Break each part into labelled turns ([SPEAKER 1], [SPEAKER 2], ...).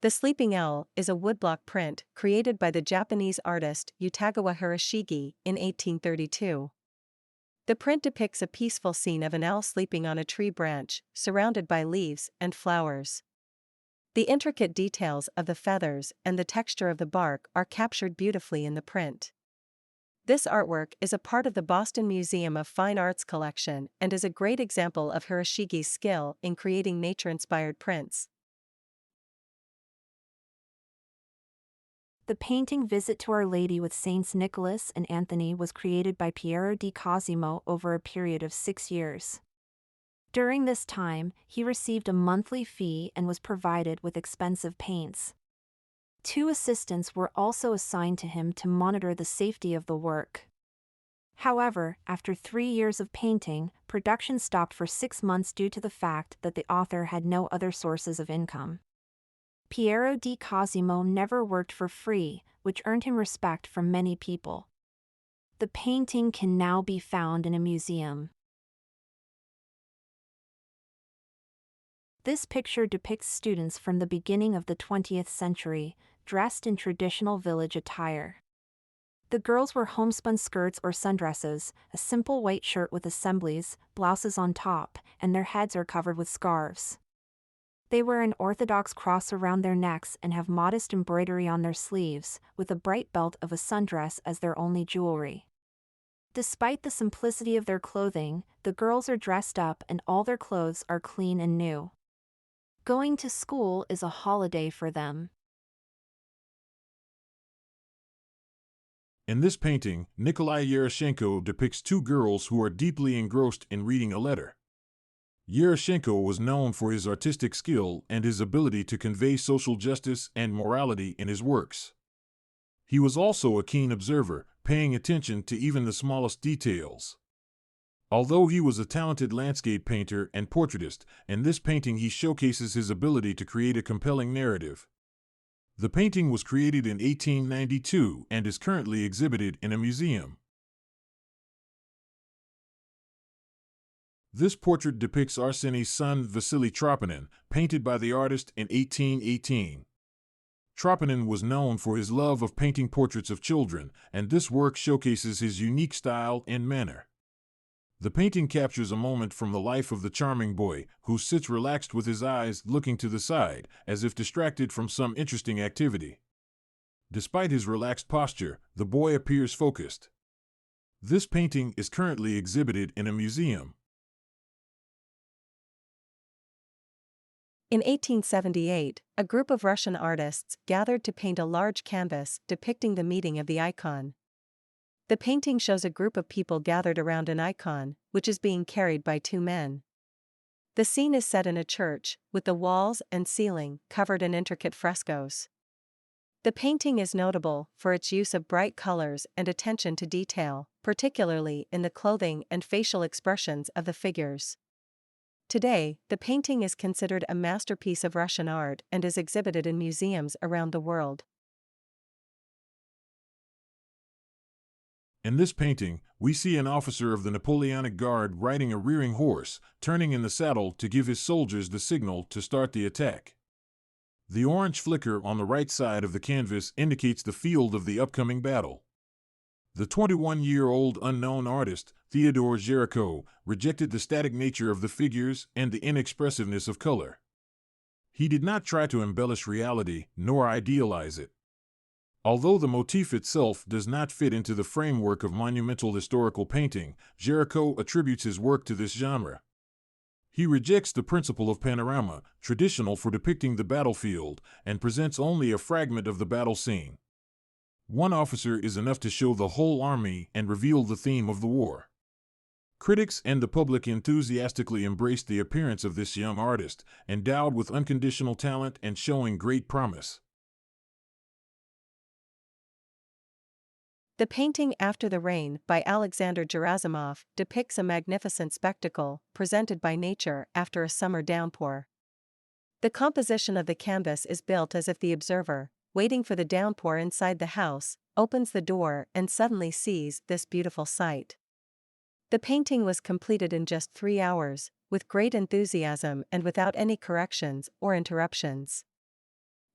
[SPEAKER 1] The Sleeping Owl is a woodblock print created by the Japanese artist Utagawa Hiroshige in 1832. The print depicts a peaceful scene of an owl sleeping on a tree branch, surrounded by leaves and flowers. The intricate details of the feathers and the texture of the bark are captured beautifully in the print. This artwork is a part of the Boston Museum of Fine Arts collection and is a great example of Hiroshige's skill in creating nature-inspired prints.
[SPEAKER 2] The painting Visit to Our Lady with Saints Nicholas and Anthony was created by Piero di Cosimo over a period of 6 years. During this time, he received a monthly fee and was provided with expensive paints. 2 assistants were also assigned to him to monitor the safety of the work. However, after 3 years of painting, production stopped for 6 months due to the fact that the author had no other sources of income. Piero di Cosimo never worked for free, which earned him respect from many people. The painting can now be found in a museum. This picture depicts students from the beginning of the 20th century, dressed in traditional village attire. The girls wore homespun skirts or sundresses, a simple white shirt with assemblies, blouses on top, and their heads are covered with scarves. They wear an orthodox cross around their necks and have modest embroidery on their sleeves, with a bright belt of a sundress as their only jewelry. Despite the simplicity of their clothing, the girls are dressed up and all their clothes are clean and new. Going to school is a holiday for them.
[SPEAKER 3] In this painting, Nikolay Yaroshenko depicts 2 girls who are deeply engrossed in reading a letter. Yaroshenko was known for his artistic skill and his ability to convey social justice and morality in his works. He was also a keen observer, paying attention to even the smallest details. Although he was a talented landscape painter and portraitist, in this painting he showcases his ability to create a compelling narrative. The painting was created in 1892 and is currently exhibited in a museum. This portrait depicts Arseny's son Vasily Tropinin, painted by the artist in 1818. Tropinin was known for his love of painting portraits of children, and this work showcases his unique style and manner. The painting captures a moment from the life of the charming boy, who sits relaxed with his eyes looking to the side, as if distracted from some interesting activity. Despite his relaxed posture, the boy appears focused. This painting is currently exhibited in a museum.
[SPEAKER 1] In 1878, a group of Russian artists gathered to paint a large canvas depicting the meeting of the icon. The painting shows a group of people gathered around an icon, which is being carried by 2 men. The scene is set in a church, with the walls and ceiling covered in intricate frescoes. The painting is notable for its use of bright colors and attention to detail, particularly in the clothing and facial expressions of the figures. Today, the painting is considered a masterpiece of Russian art and is exhibited in museums around the world.
[SPEAKER 3] In this painting, we see an officer of the Napoleonic Guard riding a rearing horse, turning in the saddle to give his soldiers the signal to start the attack. The orange flicker on the right side of the canvas indicates the field of the upcoming battle. The 21-year-old unknown artist, Théodore Géricault, rejected the static nature of the figures and the inexpressiveness of color. He did not try to embellish reality, nor idealize it. Although the motif itself does not fit into the framework of monumental historical painting, Géricault attributes his work to this genre. He rejects the principle of panorama, traditional for depicting the battlefield, and presents only a fragment of the battle scene. One officer is enough to show the whole army and reveal the theme of the war. Critics and the public enthusiastically embraced the appearance of this young artist, endowed with unconditional talent and showing great promise.
[SPEAKER 1] The painting After the Rain by Alexander Gerasimov depicts a magnificent spectacle presented by nature after a summer downpour. The composition of the canvas is built as if the observer, waiting for the downpour inside the house, opens the door and suddenly sees this beautiful sight. The painting was completed in just 3 hours, with great enthusiasm and without any corrections or interruptions.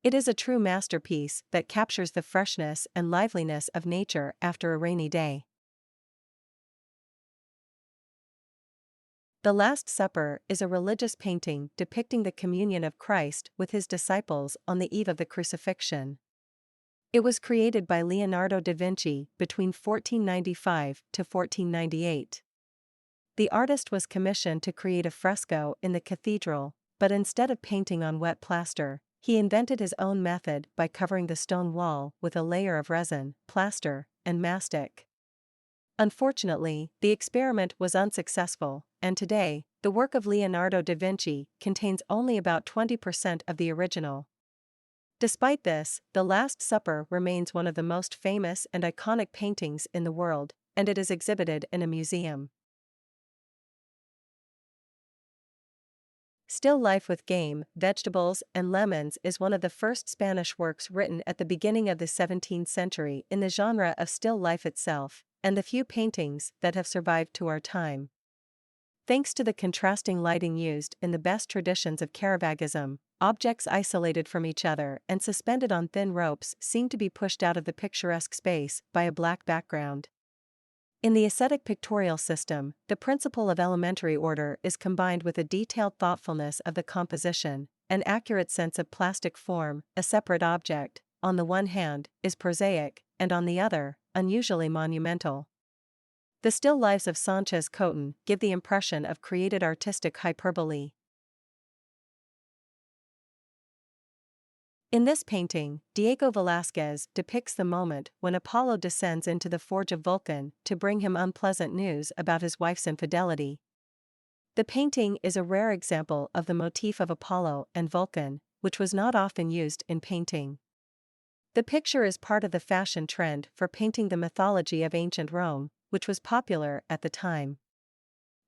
[SPEAKER 1] It is a true masterpiece that captures the freshness and liveliness of nature after a rainy day. The Last Supper is a religious painting depicting the communion of Christ with his disciples on the eve of the crucifixion. It was created by Leonardo da Vinci between 1495 to 1498. The artist was commissioned to create a fresco in the cathedral, but instead of painting on wet plaster, he invented his own method by covering the stone wall with a layer of resin, plaster, and mastic. Unfortunately, the experiment was unsuccessful, and today, the work of Leonardo da Vinci contains only about 20% of the original. Despite this, The Last Supper remains one of the most famous and iconic paintings in the world, and it is exhibited in a museum. Still life with game, vegetables, and lemons is one of the first Spanish works written at the beginning of the 17th century in the genre of still life itself, and the few paintings that have survived to our time. Thanks to the contrasting lighting used in the best traditions of Caravagism, objects isolated from each other and suspended on thin ropes seem to be pushed out of the picturesque space by a black background. In the ascetic pictorial system, the principle of elementary order is combined with a detailed thoughtfulness of the composition, an accurate sense of plastic form. A separate object, on the one hand, is prosaic, and on the other, unusually monumental. The still lifes of Sánchez Juan Cotán give the impression of created artistic hyperbole. In this painting, Diego Velázquez depicts the moment when Apollo descends into the forge of Vulcan to bring him unpleasant news about his wife's infidelity. The painting is a rare example of the motif of Apollo and Vulcan, which was not often used in painting. The picture is part of the fashion trend for painting the mythology of ancient Rome, which was popular at the time.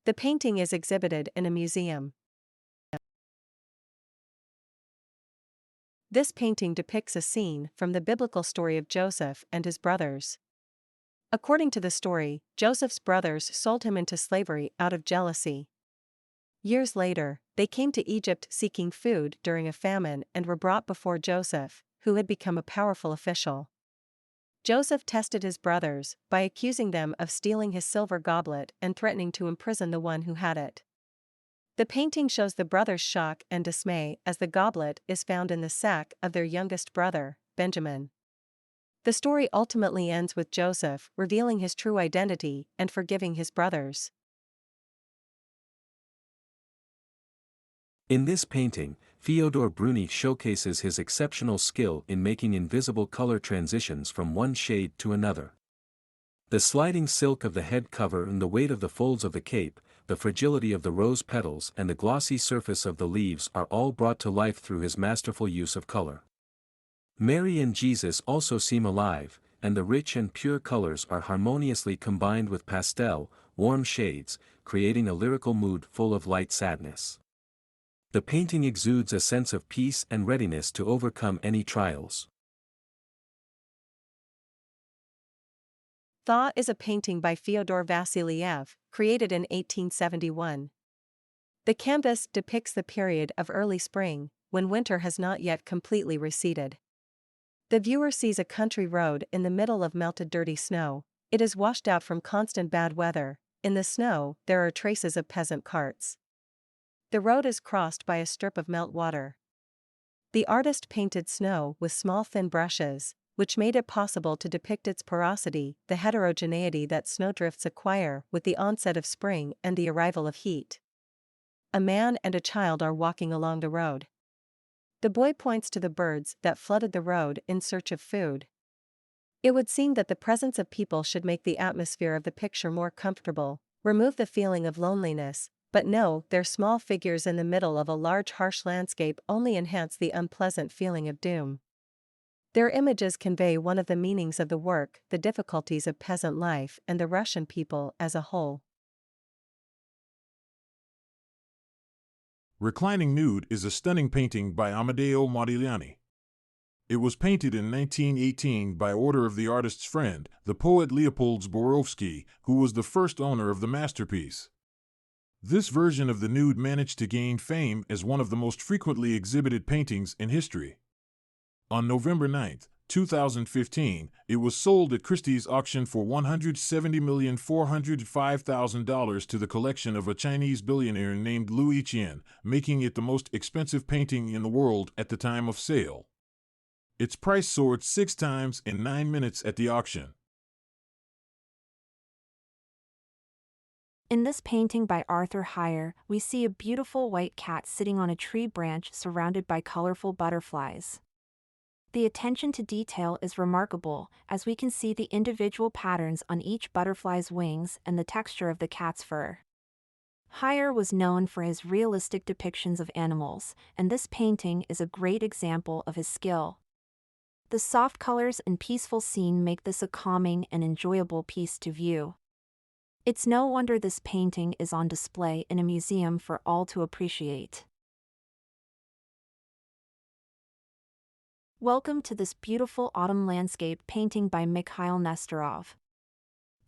[SPEAKER 1] The painting is exhibited in a museum. This painting depicts a scene from the biblical story of Joseph and his brothers. According to the story, Joseph's brothers sold him into slavery out of jealousy. Years later, they came to Egypt seeking food during a famine and were brought before Joseph, who had become a powerful official. Joseph tested his brothers by accusing them of stealing his silver goblet and threatening to imprison the one who had it. The painting shows the brothers' shock and dismay as the goblet is found in the sack of their youngest brother, Benjamin. The story ultimately ends with Joseph revealing his true identity and forgiving his brothers.
[SPEAKER 4] In this painting, Théodore Géricault showcases his exceptional skill in making invisible color transitions from one shade to another. The sliding silk of the head cover and the weight of the folds of the cape, the fragility of the rose petals and the glossy surface of the leaves are all brought to life through his masterful use of color. Mary and Jesus also seem alive, and the rich and pure colors are harmoniously combined with pastel, warm shades, creating a lyrical mood full of light sadness. The painting exudes a sense of peace and readiness to overcome any trials.
[SPEAKER 1] Thaw is a painting by Fyodor Vasilyev, created in 1871. The canvas depicts the period of early spring, when winter has not yet completely receded. The viewer sees a country road in the middle of melted dirty snow. It is washed out from constant bad weather. In the snow, there are traces of peasant carts. The road is crossed by a strip of meltwater. The artist painted snow with small thin brushes, which made it possible to depict its porosity, the heterogeneity that snowdrifts acquire with the onset of spring and the arrival of heat. A man and a child are walking along the road. The boy points to the birds that flooded the road in search of food. It would seem that the presence of people should make the atmosphere of the picture more comfortable, remove the feeling of loneliness, but no, their small figures in the middle of a large harsh landscape only enhance the unpleasant feeling of doom. Their images convey one of the meanings of the work, the difficulties of peasant life and the Russian people as a whole.
[SPEAKER 3] Reclining Nude is a stunning painting by Amedeo Modigliani. It was painted in 1918 by order of the artist's friend, the poet Leopold Zborowski, who was the first owner of the masterpiece. This version of the nude managed to gain fame as one of the most frequently exhibited paintings in history. On November 9, 2015, it was sold at Christie's auction for $170,405,000 to the collection of a Chinese billionaire named Louis Qian, making it the most expensive painting in the world at the time of sale. Its price soared 6 times in 9 minutes at the auction.
[SPEAKER 2] In this painting by Arthur Heyer, we see a beautiful white cat sitting on a tree branch surrounded by colorful butterflies. The attention to detail is remarkable, as we can see the individual patterns on each butterfly's wings and the texture of the cat's fur. Heyer was known for his realistic depictions of animals, and this painting is a great example of his skill. The soft colors and peaceful scene make this a calming and enjoyable piece to view. It's no wonder this painting is on display in a museum for all to appreciate. Welcome to this beautiful autumn landscape painting by Mikhail Nesterov.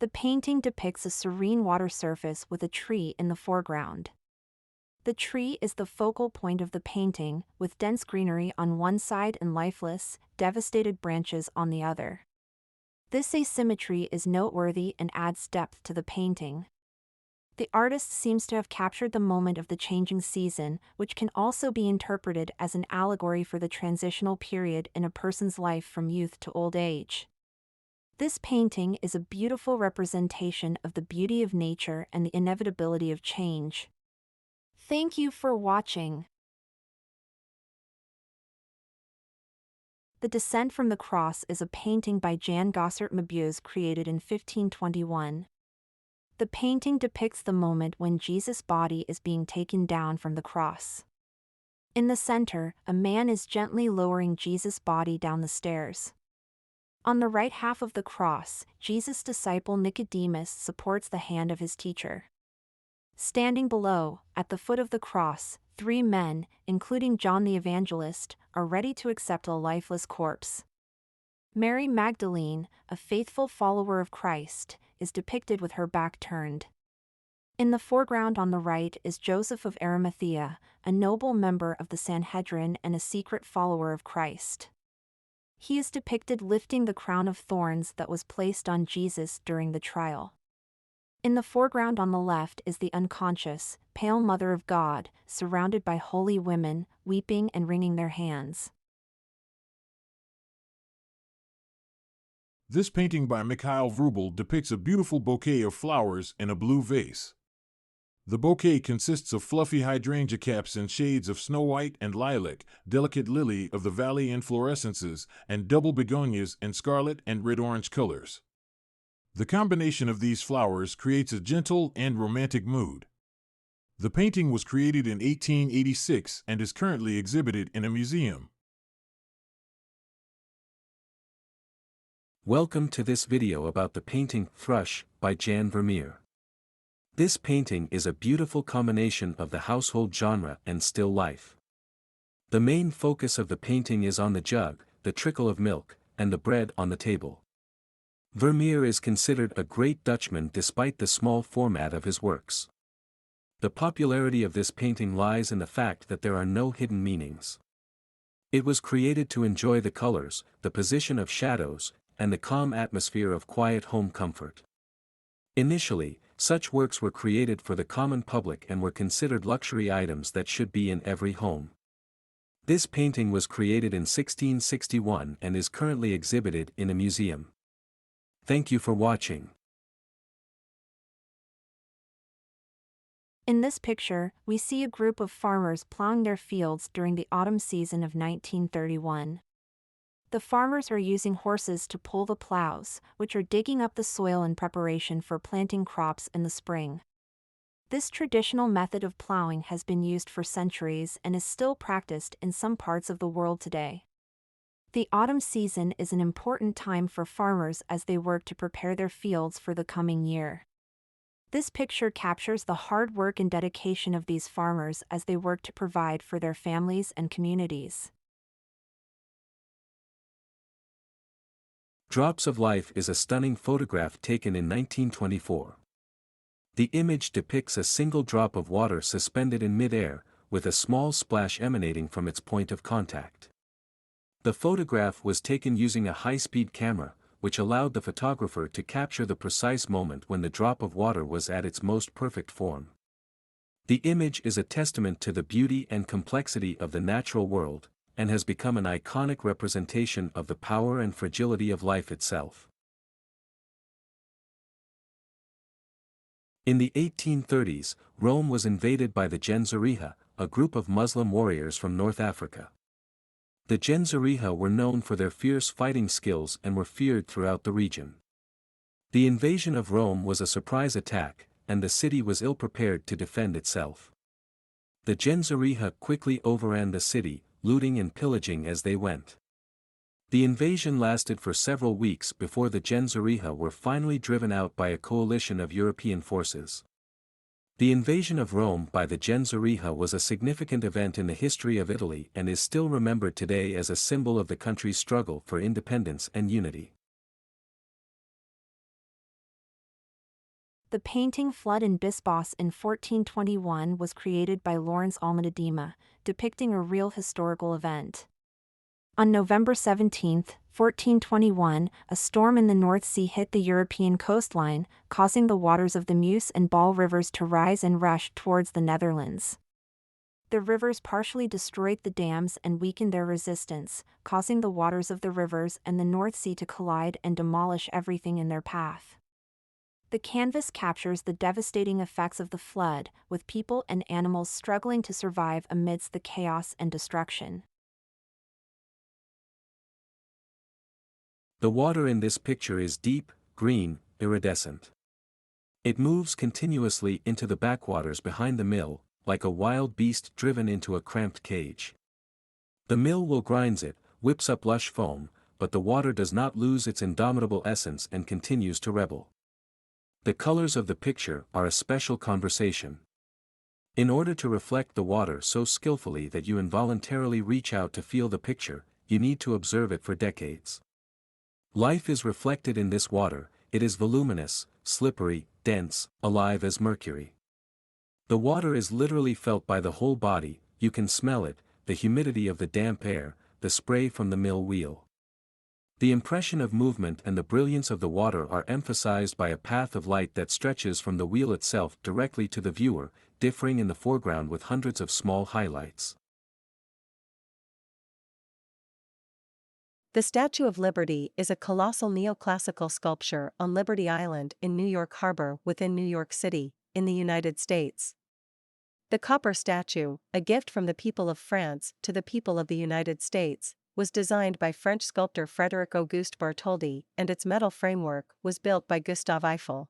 [SPEAKER 2] The painting depicts a serene water surface with a tree in the foreground. The tree is the focal point of the painting, with dense greenery on one side and lifeless, devastated branches on the other. This asymmetry is noteworthy and adds depth to the painting. The artist seems to have captured the moment of the changing season, which can also be interpreted as an allegory for the transitional period in a person's life from youth to old age. This painting is a beautiful representation of the beauty of nature and the inevitability of change. Thank you for watching. The Descent from the Cross is a painting by Jan Gossaert Mabuse created in 1521. The painting depicts the moment when Jesus' body is being taken down from the cross. In the center, a man is gently lowering Jesus' body down the stairs. On the right half of the cross, Jesus' disciple Nicodemus supports the hand of his teacher. Standing below, at the foot of the cross, 3 men, including John the Evangelist, are ready to accept a lifeless corpse. Mary Magdalene, a faithful follower of Christ, is depicted with her back turned. In the foreground on the right is Joseph of Arimathea, a noble member of the Sanhedrin and a secret follower of Christ. He is depicted lifting the crown of thorns that was placed on Jesus during the trial. In the foreground on the left is the unconscious, pale Mother of God, surrounded by holy women, weeping and wringing their hands.
[SPEAKER 3] This painting by Mikhail Vrubel depicts a beautiful bouquet of flowers in a blue vase. The bouquet consists of fluffy hydrangea caps in shades of snow white and lilac, delicate lily of the valley inflorescences, and double begonias in scarlet and red-orange colors. The combination of these flowers creates a gentle and romantic mood. The painting was created in 1886 and is currently exhibited in a museum.
[SPEAKER 4] Welcome to this video about the painting Thrush by Jan Vermeer. This painting is a beautiful combination of the household genre and still life. The main focus of the painting is on the jug, the trickle of milk, and the bread on the table. Vermeer is considered a great Dutchman despite the small format of his works. The popularity of this painting lies in the fact that there are no hidden meanings. It was created to enjoy the colors, the position of shadows, and the calm atmosphere of quiet home comfort. Initially, such works were created for the common public and were considered luxury items that should be in every home. This painting was created in 1661 and is currently exhibited in a museum. Thank you for watching.
[SPEAKER 2] In this picture, we see a group of farmers plowing their fields during the autumn season of 1931. The farmers are using horses to pull the plows, which are digging up the soil in preparation for planting crops in the spring. This traditional method of plowing has been used for centuries and is still practiced in some parts of the world today. The autumn season is an important time for farmers as they work to prepare their fields for the coming year. This picture captures the hard work and dedication of these farmers as they work to provide for their families and communities.
[SPEAKER 4] Drops of Life is a stunning photograph taken in 1924. The image depicts a single drop of water suspended in mid-air, with a small splash emanating from its point of contact. The photograph was taken using a high-speed camera, which allowed the photographer to capture the precise moment when the drop of water was at its most perfect form. The image is a testament to the beauty and complexity of the natural world, and has become an iconic representation of the power and fragility of life itself. In the 1830s, Rome was invaded by the Genzuriha, a group of Muslim warriors from North Africa. The Genzuriha were known for their fierce fighting skills and were feared throughout the region. The invasion of Rome was a surprise attack, and the city was ill-prepared to defend itself. The Genzuriha quickly overran the city, looting and pillaging as they went. The invasion lasted for several weeks before the Genzuriha were finally driven out by a coalition of European forces. The invasion of Rome by the Genzuriha was a significant event in the history of Italy and is still remembered today as a symbol of the country's struggle for independence and unity.
[SPEAKER 2] The painting Flood in Bisbos in 1421 was created by Lawrence Alma-Tadema, depicting a real historical event. On November 17, 1421, a storm in the North Sea hit the European coastline, causing the waters of the Meuse and Bal rivers to rise and rush towards the Netherlands. The rivers partially destroyed the dams and weakened their resistance, causing the waters of the rivers and the North Sea to collide and demolish everything in their path. The canvas captures the devastating effects of the flood, with people and animals struggling to survive amidst the chaos and destruction.
[SPEAKER 4] The water in this picture is deep, green, iridescent. It moves continuously into the backwaters behind the mill, like a wild beast driven into a cramped cage. The mill will grinds it, whips up lush foam, but the water does not lose its indomitable essence and continues to rebel. The colors of the picture are a special conversation. In order to reflect the water so skillfully that you involuntarily reach out to feel the picture, you need to observe it for decades. Life is reflected in this water, it is voluminous, slippery, dense, alive as mercury. The water is literally felt by the whole body, you can smell it, the humidity of the damp air, the spray from the mill wheel. The impression of movement and the brilliance of the water are emphasized by a path of light that stretches from the wheel itself directly to the viewer, differing in the foreground with hundreds of small highlights.
[SPEAKER 1] The Statue of Liberty is a colossal neoclassical sculpture on Liberty Island in New York Harbor within New York City, in the United States. The copper statue, a gift from the people of France to the people of the United States, was designed by French sculptor Frédéric Auguste Bartholdi, and its metal framework was built by Gustave Eiffel.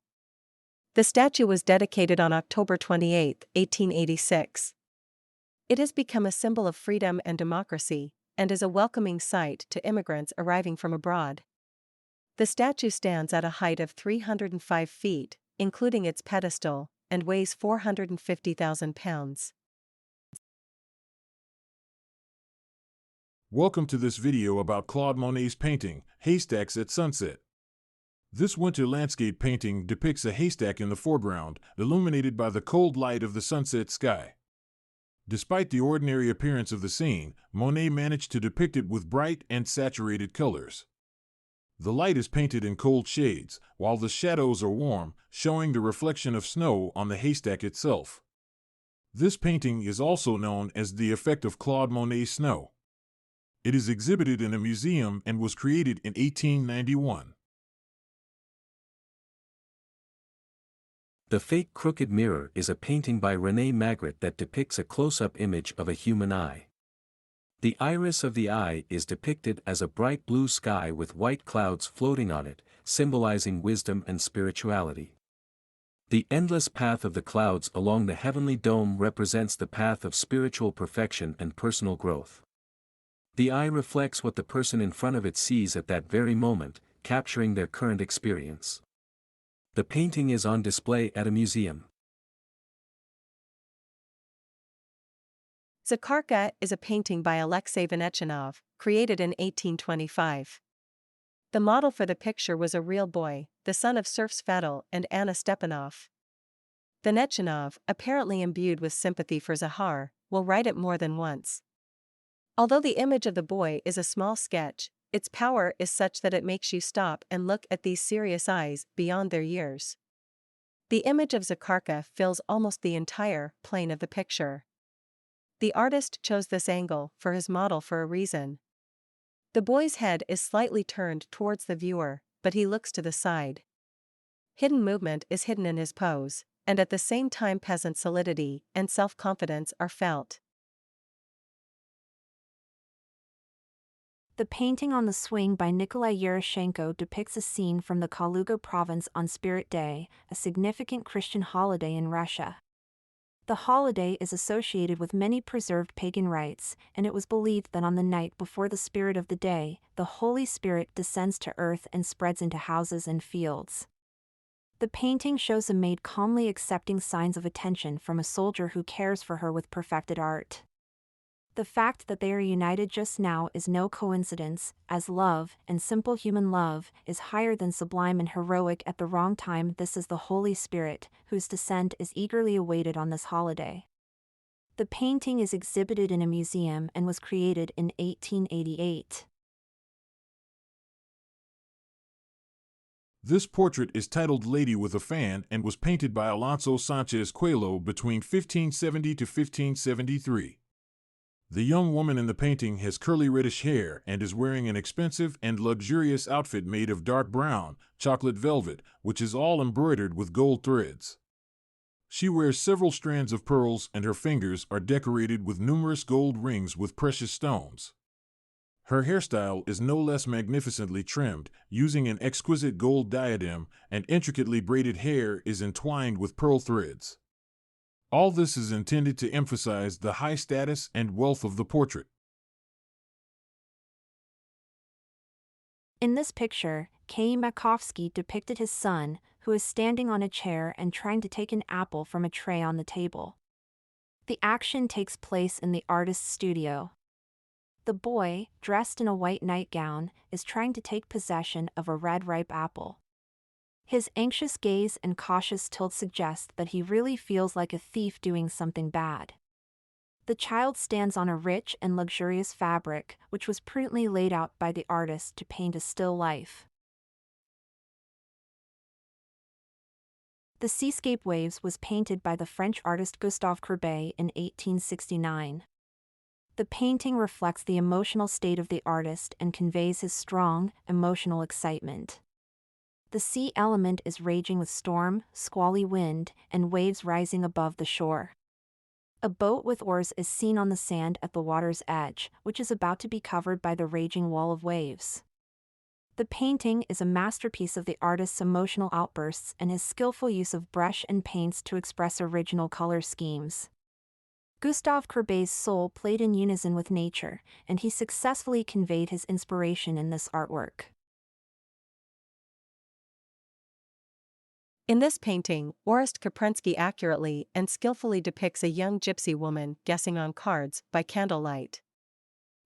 [SPEAKER 1] The statue was dedicated on October 28, 1886. It has become a symbol of freedom and democracy, and is a welcoming sight to immigrants arriving from abroad. The statue stands at a height of 305 feet, including its pedestal, and weighs 450,000 pounds.
[SPEAKER 3] Welcome to this video about Claude Monet's painting, Haystacks at Sunset. This winter landscape painting depicts a haystack in the foreground, illuminated by the cold light of the sunset sky. Despite the ordinary appearance of the scene, Monet managed to depict it with bright and saturated colors. The light is painted in cold shades, while the shadows are warm, showing the reflection of snow on the haystack itself. This painting is also known as the effect of Claude Monet's snow. It is exhibited in a museum and was created in 1891.
[SPEAKER 4] The Fake Crooked Mirror is a painting by René Magritte that depicts a close-up image of a human eye. The iris of the eye is depicted as a bright blue sky with white clouds floating on it, symbolizing wisdom and spirituality. The endless path of the clouds along the heavenly dome represents the path of spiritual perfection and personal growth. The eye reflects what the person in front of it sees at that very moment, capturing their current experience. The painting is on display at a museum.
[SPEAKER 1] Zakharka is a painting by Alexei Venetchinov, created in 1825. The model for the picture was a real boy, the son of serfs Fedil and Anna Stepanov. Venetchinov, apparently imbued with sympathy for Zahar, will write it more than once. Although the image of the boy is a small sketch, its power is such that it makes you stop and look at these serious eyes beyond their years. The image of Zakharka fills almost the entire plane of the picture. The artist chose this angle for his model for a reason. The boy's head is slightly turned towards the viewer, but he looks to the side. Hidden movement is hidden in his pose, and at the same time peasant solidity and self-confidence are felt.
[SPEAKER 2] The painting on the swing by Nikolay Yaroshenko depicts a scene from the Kaluga province on Spirit Day, a significant Christian holiday in Russia. The holiday is associated with many preserved pagan rites, and it was believed that on the night before the spirit of the day, the Holy Spirit descends to earth and spreads into houses and fields. The painting shows a maid calmly accepting signs of attention from a soldier who cares for her with perfected art. The fact that they are united just now is no coincidence, as love, and simple human love, is higher than sublime and heroic at the wrong time. This is the Holy Spirit, whose descent is eagerly awaited on this holiday. The painting is exhibited in a museum and was created in 1888.
[SPEAKER 3] This portrait is titled Lady with a Fan and was painted by Alonso Sánchez Juan between 1570 to 1573. The young woman in the painting has curly reddish hair and is wearing an expensive and luxurious outfit made of dark brown, chocolate velvet, which is all embroidered with gold threads. She wears several strands of pearls and her fingers are decorated with numerous gold rings with precious stones. Her hairstyle is no less magnificently trimmed, using an exquisite gold diadem, and intricately braided hair is entwined with pearl threads. All this is intended to emphasize the high status and wealth of the portrait.
[SPEAKER 2] In this picture, K. Makovsky depicted his son, who is standing on a chair and trying to take an apple from a tray on the table. The action takes place in the artist's studio. The boy, dressed in a white nightgown, is trying to take possession of a red ripe apple. His anxious gaze and cautious tilt suggest that he really feels like a thief doing something bad. The child stands on a rich and luxurious fabric, which was prudently laid out by the artist to paint a still life. The Seascape Waves was painted by the French artist Gustave Courbet in 1869. The painting reflects the emotional state of the artist and conveys his strong, emotional excitement. The sea element is raging with storm, squally wind, and waves rising above the shore. A boat with oars is seen on the sand at the water's edge, which is about to be covered by the raging wall of waves. The painting is a masterpiece of the artist's emotional outbursts and his skillful use of brush and paints to express original color schemes. Gustave Courbet's soul played in unison with nature, and he successfully conveyed his inspiration in this artwork.
[SPEAKER 1] In this painting, Orest Kiprensky accurately and skillfully depicts a young gypsy woman guessing on cards by candlelight.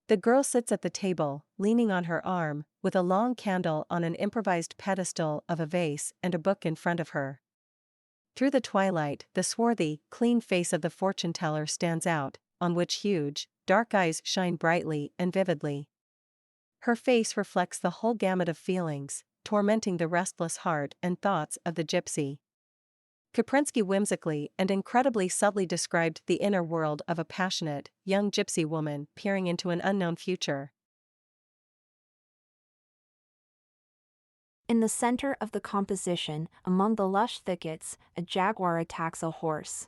[SPEAKER 1] The girl sits at the table, leaning on her arm, with a long candle on an improvised pedestal of a vase and a book in front of her. Through the twilight, the swarthy, clean face of the fortune-teller stands out, on which huge, dark eyes shine brightly and vividly. Her face reflects the whole gamut of feelings, tormenting the restless heart and thoughts of the gypsy. Kiprensky whimsically and incredibly subtly described the inner world of a passionate, young gypsy woman peering into an unknown future.
[SPEAKER 2] In the center of the composition, among the lush thickets, a jaguar attacks a horse.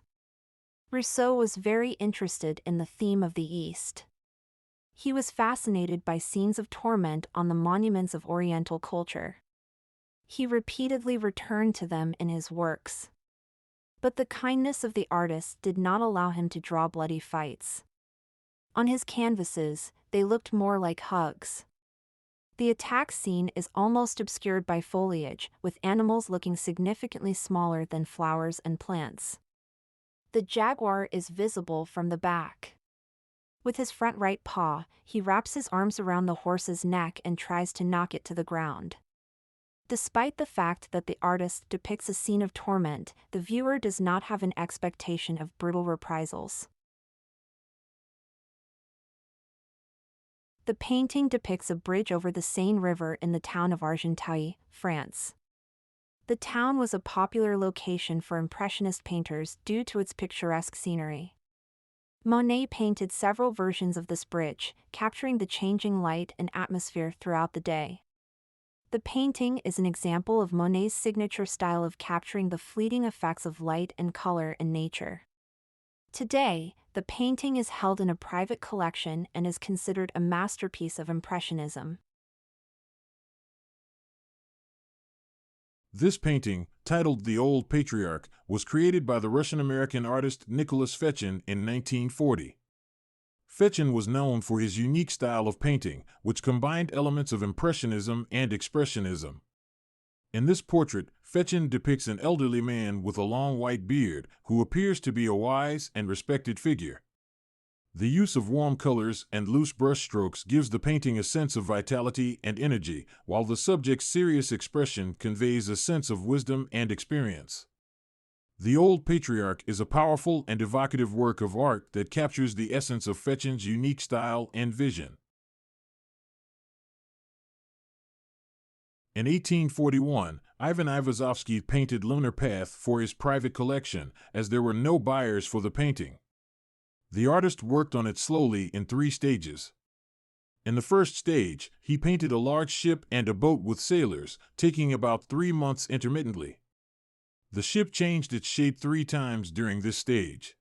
[SPEAKER 2] Rousseau was very interested in the theme of the East. He was fascinated by scenes of torment on the monuments of Oriental culture. He repeatedly returned to them in his works. But the kindness of the artist did not allow him to draw bloody fights. On his canvases, they looked more like hugs. The attack scene is almost obscured by foliage, with animals looking significantly smaller than flowers and plants. The jaguar is visible from the back. With his front right paw, he wraps his arms around the horse's neck and tries to knock it to the ground. Despite the fact that the artist depicts a scene of torment, the viewer does not have an expectation of brutal reprisals. The painting depicts a bridge over the Seine River in the town of Argenteuil, France. The town was a popular location for Impressionist painters due to its picturesque scenery. Monet painted several versions of this bridge, capturing the changing light and atmosphere throughout the day. The painting is an example of Monet's signature style of capturing the fleeting effects of light and color in nature. Today, the painting is held in a private collection and is considered a masterpiece of Impressionism.
[SPEAKER 3] This painting, titled The Old Patriarch, was created by the Russian-American artist Nicholas Fechin in 1940. Fechin was known for his unique style of painting, which combined elements of Impressionism and Expressionism. In this portrait, Fechin depicts an elderly man with a long white beard who appears to be a wise and respected figure. The use of warm colors and loose brushstrokes gives the painting a sense of vitality and energy, while the subject's serious expression conveys a sense of wisdom and experience. The Old Patriarch is a powerful and evocative work of art that captures the essence of Fechin's unique style and vision. In 1841, Ivan Aivazovsky painted Lunar Path for his private collection, as there were no buyers for the painting. The artist worked on it slowly in 3 stages. In the first stage, he painted a large ship and a boat with sailors, taking about 3 months intermittently. The ship changed its shape 3 times during this stage.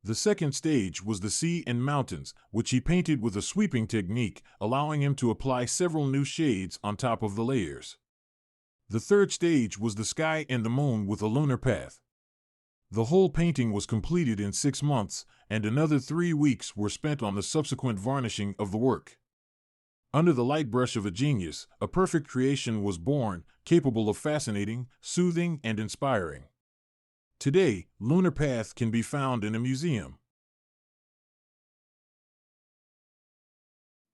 [SPEAKER 3] The second stage was the sea and mountains, which he painted with a sweeping technique, allowing him to apply several new shades on top of the layers. The third stage was the sky and the moon with a lunar path. The whole painting was completed in 6 months, and another 3 weeks were spent on the subsequent varnishing of the work. Under the light brush of a genius, a perfect creation was born, capable of fascinating, soothing, and inspiring. Today, Lunar Path can be found in a museum.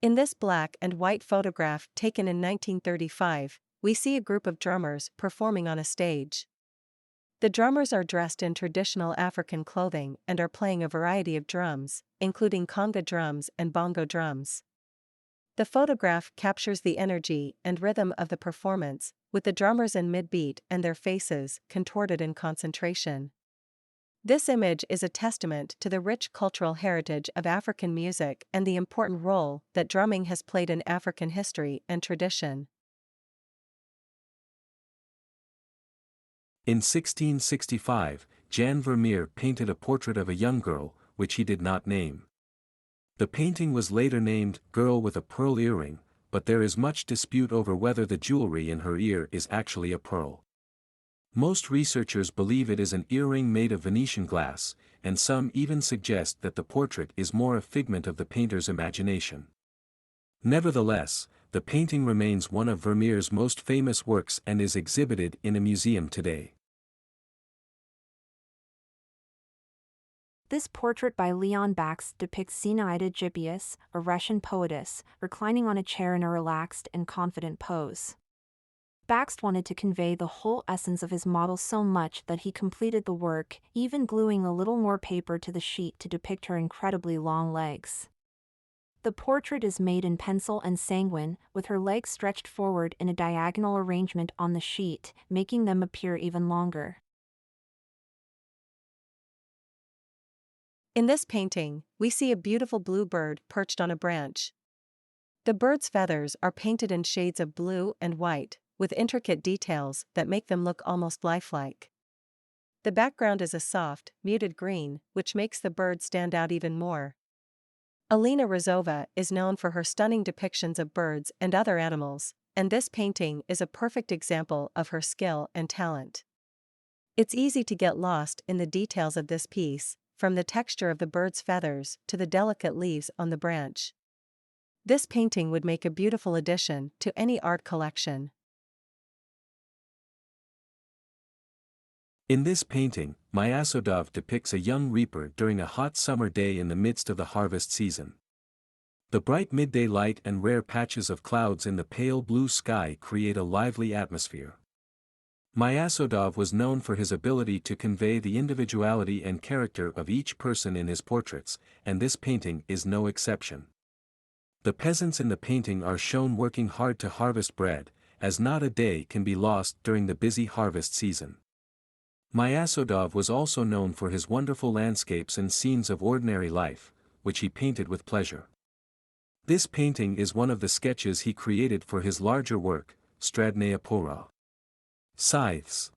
[SPEAKER 1] In this black and white photograph taken in 1935, we see a group of drummers performing on a stage. The drummers are dressed in traditional African clothing and are playing a variety of drums, including conga drums and bongo drums. The photograph captures the energy and rhythm of the performance, with the drummers in mid-beat and their faces contorted in concentration. This image is a testament to the rich cultural heritage of African music and the important role that drumming has played in African history and tradition.
[SPEAKER 4] In 1665, Jan Vermeer painted a portrait of a young girl, which he did not name. The painting was later named Girl with a Pearl Earring, but there is much dispute over whether the jewelry in her ear is actually a pearl. Most researchers believe it is an earring made of Venetian glass, and some even suggest that the portrait is more a figment of the painter's imagination. Nevertheless, the painting remains one of Vermeer's most famous works and is exhibited in a museum today.
[SPEAKER 2] This portrait by Leon Bakst depicts Zinaida Gypius, a Russian poetess, reclining on a chair in a relaxed and confident pose. Bakst wanted to convey the whole essence of his model so much that he completed the work, even gluing a little more paper to the sheet to depict her incredibly long legs. The portrait is made in pencil and sanguine, with her legs stretched forward in a diagonal arrangement on the sheet, making them appear even longer.
[SPEAKER 1] In this painting, we see a beautiful blue bird perched on a branch. The bird's feathers are painted in shades of blue and white, with intricate details that make them look almost lifelike. The background is a soft, muted green, which makes the bird stand out even more. Alina Rozova is known for her stunning depictions of birds and other animals, and this painting is a perfect example of her skill and talent. It's easy to get lost in the details of this piece, from the texture of the bird's feathers to the delicate leaves on the branch. This painting would make a beautiful addition to any art collection.
[SPEAKER 4] In this painting, Myasoedov depicts a young reaper during a hot summer day in the midst of the harvest season. The bright midday light and rare patches of clouds in the pale blue sky create a lively atmosphere. Myasoedov was known for his ability to convey the individuality and character of each person in his portraits, and this painting is no exception. The peasants in the painting are shown working hard to harvest bread, as not a day can be lost during the busy harvest season. Myasoedov was also known for his wonderful landscapes and scenes of ordinary life, which he painted with pleasure. This painting is one of the sketches he created for his larger work, Stradnaya Pora. Scythes.